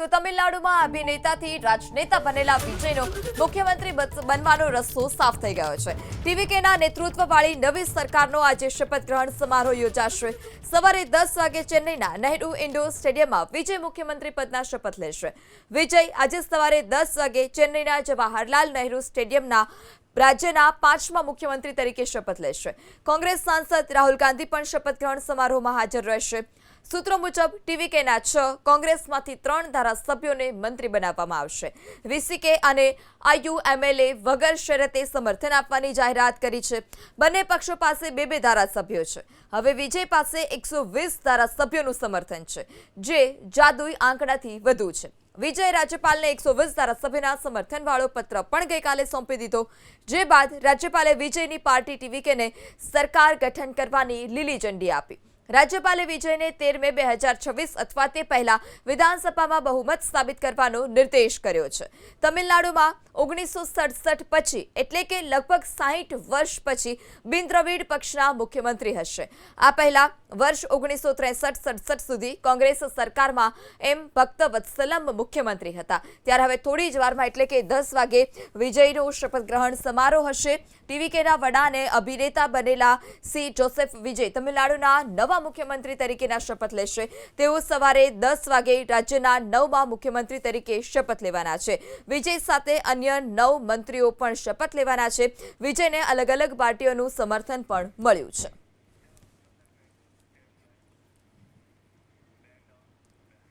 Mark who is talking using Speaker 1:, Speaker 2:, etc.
Speaker 1: તો તમિલનાડુમાં અભિનેતાથી રાજનેતા બનેલા વિજયનો મુખ્યમંત્રી બનવાનો રસ્તો સાફ થઈ ગયો છે। ટીવીકેના નેતૃત્વવાળી નવી સરકારનો આજે શપથ ગ્રહણ સમારોહ યોજાશે। સવારે 10 વાગે ચેન્નઈના નહેરુ ઇન્ડોર સ્ટેડિયમમાં વિજય મુખ્યમંત્રી પદના શપથ લેશે। વિજય આજે સવારે 10 વાગે ચેન્નઈના જવાહરલાલ નહેરુ સ્ટેડિયમના રાજ્યના 5મા મુખ્યમંત્રી તરીકે શપથ લેશે। કોંગ્રેસ સાંસદ રાહુલ ગાંધી પણ શપથ ગ્રહણ સમારોહમાં હાજર રહેશે। સૂત્રો મુજબ ટીવીકેના 6, કોંગ્રેસમાંથી 3 ધારાસભ્યોને મંત્રી બનાવવામાં આવશે। વીસીકે અને આઈયુએમએલએ વગર શરતે સમર્થન આપવાની જાહેરાત કરી છે। બંને પક્ષો પાસે 2 ધારાસભ્યો છે। હવે વિજય પાસે 120 ધારાસભ્યોનું સમર્થન છે, જે જાદુઈ આંકડાથી વધુ છે। વિજય રાજ્યપાલને 120 ધારાસભ્યોના સમર્થનવાળો પત્ર પણ ગઈકાલે સોંપી દીધો, જે બાદ રાજ્યપાલે વિજયની પાર્ટી ટીવીકેને સરકાર ગઠન કરવાની લીલી ઝંડી આપી। રાજ્યપાલે વિજયને 13 મે 2026 અથવા તે પહેલા વિધાનસભામાં બહુમત સાબિત કરવાનો નિર્દેશ કર્યો છે। તમિલનાડુમાં 1967 પછી એટલે કે લગભગ 60 વર્ષ પછી બિન દ્રવિડ પક્ષના મુખ્યમંત્રી હશે। આ પહેલા વર્ષ 1963-67 સુધી કોંગ્રેસ સરકારમાં એમ ભક્તવત્સલમ મુખ્યમંત્રી હતા। ત્યારે હવે થોડી જ વારમાં એટલે કે 10 વાગે વિજયનો શપથ ગ્રહણ સમારોહ હશે। ટીવીકેના વડા અને અભિનેતા બનેલા સી જોસેફ વિજય તમિલનાડુના નવા મુખ્યમંત્રી તરીકેના શપથ લેશે। તેઓ સવારે 10 વાગે રાજ્યના 9મા મુખ્યમંત્રી તરીકે શપથ લેવાના છે। વિજય સાથે અન્ય 9 મંત્રીઓ પણ શપથ લેવાના છે। વિજયને અલગ અલગ પાર્ટીઓનું સમર્થન પણ મળ્યું છે।